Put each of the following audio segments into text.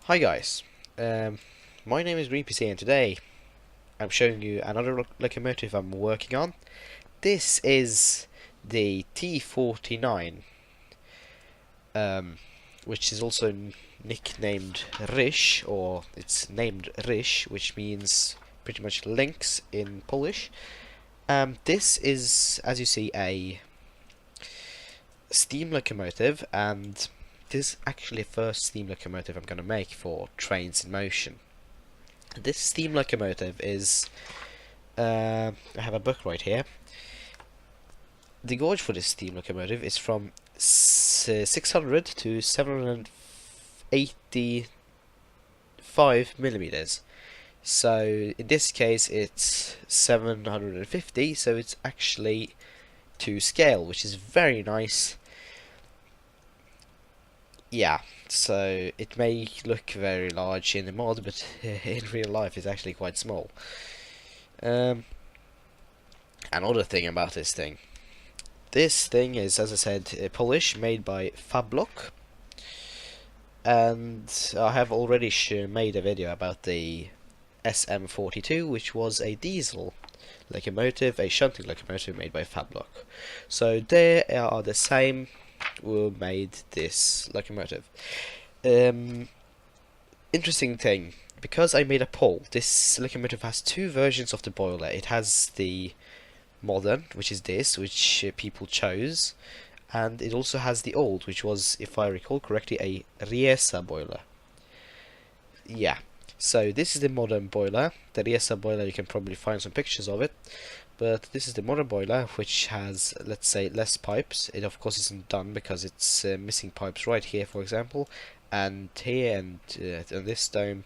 Hi guys, my name is GreenPC and today I'm showing you another locomotive I'm working on. This is the T49, which is also nicknamed Ryś, or it's named Ryś, which means pretty much lynx in Polish. This is, as you see, a steam locomotive, and this is actually the first steam locomotive I'm going to make for trains in motion. This steam locomotive is, I have a book right here. The gauge for this steam locomotive is from 600 to 785 millimeters. So in this case it's 750, so it's actually to scale, which is very nice. Yeah, so it may look very large in the mod, but in real life it's actually quite small. Another thing about this thing is, as I said, Polish, made by Fablock, and I have already made a video about the SM42, which was a diesel locomotive, a shunting locomotive made by Fablock. So they are the same who made this locomotive. Interesting thing, because I made a poll, this locomotive has two versions of the boiler. It has the modern, which is this, which people chose, and it also has the old, which was, if I recall correctly, a Riesa boiler. Yeah, so this is the modern boiler. The Riesa boiler, you can probably find some pictures of it, but this is the modern boiler, which has, let's say, less pipes. It of course isn't done because it's missing pipes right here, for example, and here, and on this dome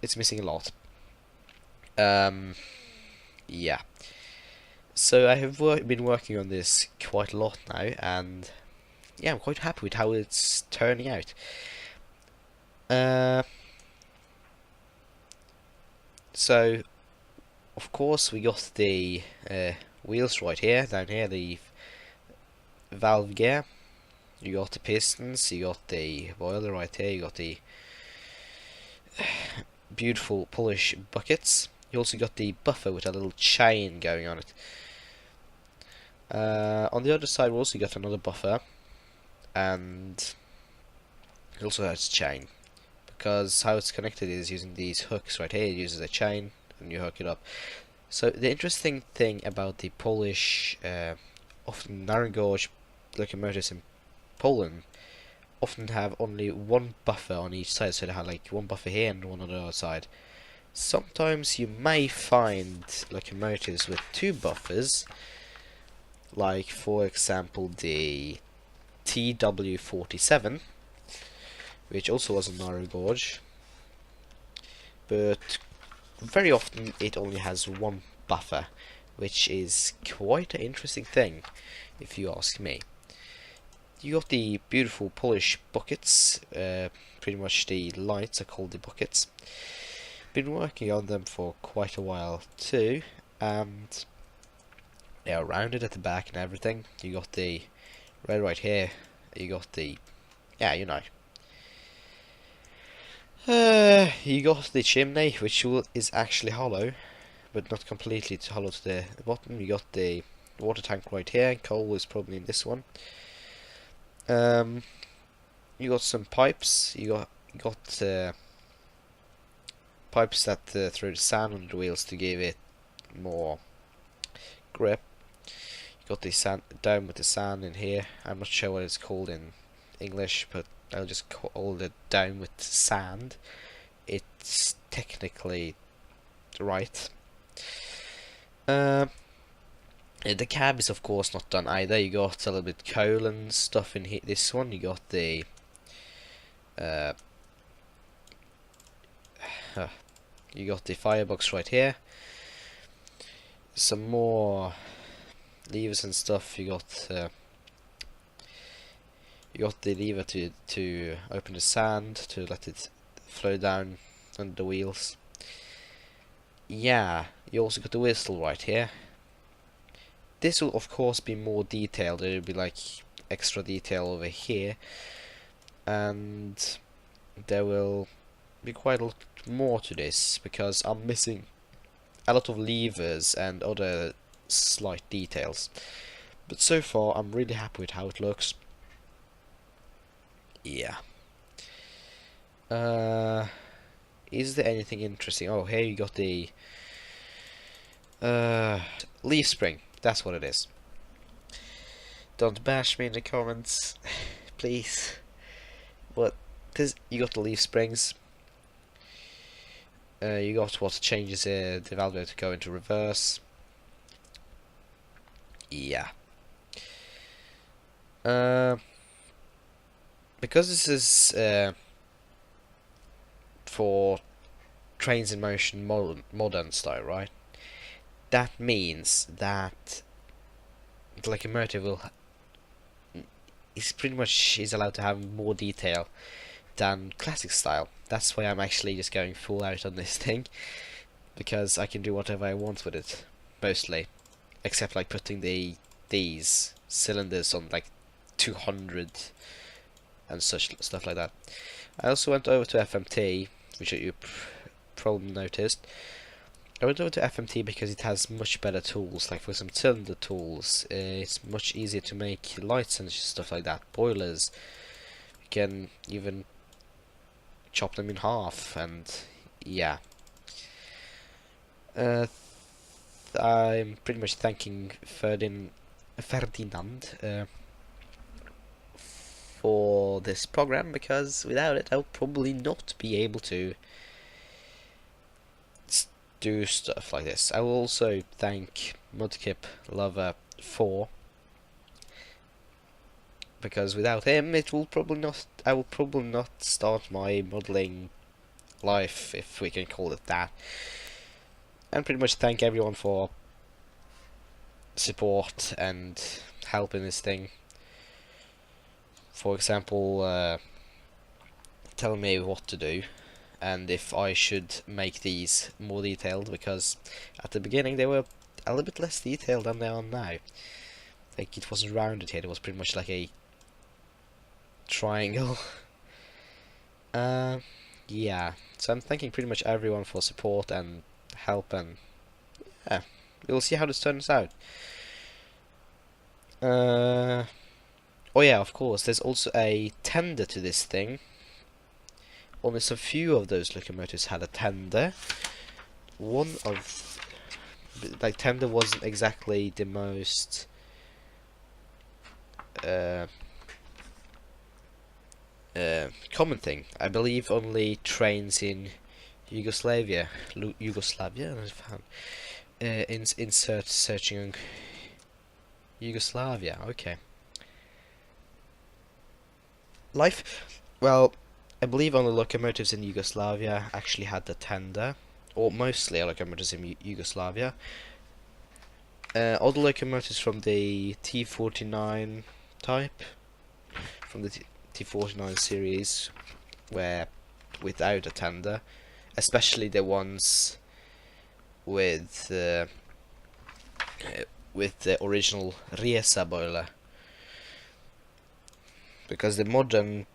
it's missing a lot. Yeah, so I have been working on this quite a lot now, and yeah, I'm quite happy with how it's turning out. So of course we got the wheels right here, down here, the valve gear. You got the pistons, you got the boiler right here, you got the beautiful Polish buckets. You also got the buffer with a little chain going on it. On the other side we also got another buffer, and it also has a chain, because how it's connected is using these hooks right here. It uses a chain and you hook it up. So the interesting thing about the Polish, often narrow gauge locomotives in Poland, often have only one buffer on each side, so they have like one buffer here and one on the other side. Sometimes you may find locomotives with two buffers, like for example the TW47, which also was a narrow gauge, but very often it only has one buffer, which is quite an interesting thing, if you ask me. You got the beautiful Polish buckets, pretty much the lights are called the buckets. Been working on them for quite a while too, and they are rounded at the back and everything. You got the red right here, you got the, yeah, you know. You got the chimney, which is actually hollow, but not completely hollow to the bottom. You got the water tank right here, coal is probably in this one. You got some pipes. You got pipes that throw the sand on the wheels to give it more grip. You got the sand down with the sand in here. I'm not sure what it's called in English, but I'll just call it down with sand. It's technically right. The cab is of course not done either. You got a little bit coal and stuff in here. This one, you got the you got the firebox right here. Some more levers and stuff. You got the lever to open the sand, to let it flow down under the wheels. Yeah, you also got the whistle right here. This will of course be more detailed. There will be like extra detail over here, and there will be quite a lot more to this, because I'm missing a lot of levers and other slight details. But so far, I'm really happy with how it looks. Yeah. Is there anything interesting? Oh, here you got the leaf spring. That's what it is. Don't bash me in the comments, please. But this, you got the leaf springs. You got what changes the valve to go into reverse. Yeah. Because this is for trains in motion modern style, right? That means that the locomotive is pretty much allowed to have more detail than classic style. That's why I'm actually just going full out on this thing, because I can do whatever I want with it, mostly, except like putting these cylinders on like 200 and such stuff like that. I also went over to FMT, which you probably noticed. I went over to FMT because it has much better tools, like for some cylinder tools. It's much easier to make lights and stuff like that. Boilers, you can even chop them in half, and yeah. I'm pretty much thanking Ferdinand for this program, because without it I'll probably not be able to do stuff like this. I will also thank Mudkip Lover 4, because without him it will probably not I will probably not start my modeling life, if we can call it that. And pretty much thank everyone for support and help in this thing. For example, telling me what to do and if I should make these more detailed, because at the beginning they were a little bit less detailed than they are now. Like, it wasn't rounded here, it was pretty much like a triangle. Yeah, so I'm thanking pretty much everyone for support and help, and yeah, we'll see how this turns out. Oh yeah, of course, there's also a tender to this thing. Only some few of those locomotives had a tender. One of, like, tender wasn't exactly the most common thing. I believe only trains in Yugoslavia, insert searching on Yugoslavia. Okay. Life. Well, I believe only locomotives in Yugoslavia actually had the tender, or mostly locomotives in Yugoslavia. All the locomotives from the T49 type, from the T49 series, were without a tender, especially the ones with the original Riesa boiler, because the modern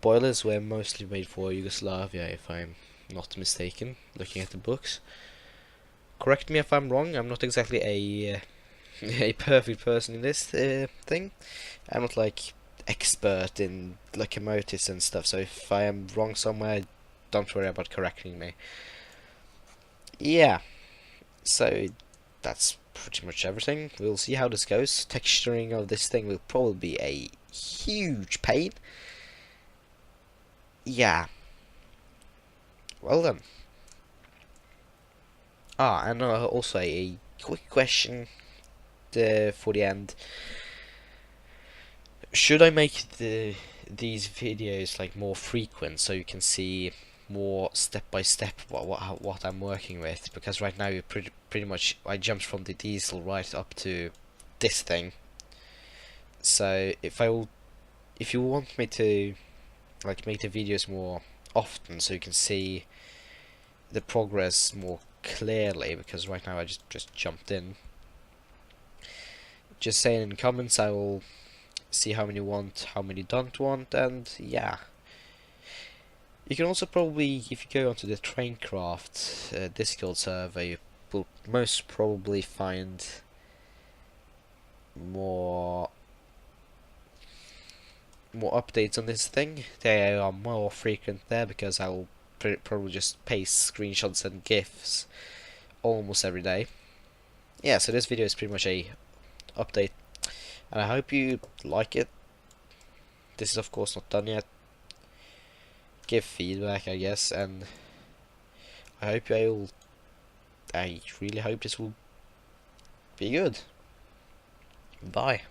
boilers were mostly made for Yugoslavia, if I'm not mistaken, looking at the books. Correct me if I'm wrong, I'm not exactly a a perfect person in this thing. I'm not like expert in locomotives and stuff, so if I am wrong somewhere, don't worry about correcting me. Yeah, so that's pretty much everything. We'll see how this goes. Texturing of this thing will probably be a huge pain. Yeah. Well then. And also a quick question for the end. Should I make these videos like more frequent, so you can see more step by step what I'm working with? Because right now you pretty much I jumped from the diesel right up to this thing. So if you want me to like make the videos more often, so you can see the progress more clearly, because right now I just jumped in, just say it in comments. I will see how many want, how many don't want, and yeah, You can also probably, if you go onto the Traincraft Discord server, you will most probably find more updates on this thing. They are more frequent there because I'll probably just paste screenshots and GIFs almost every day. Yeah, so this video is pretty much a update, and I hope you like it. This is of course not done yet. Give feedback, I guess, and I really hope this will be good. Bye.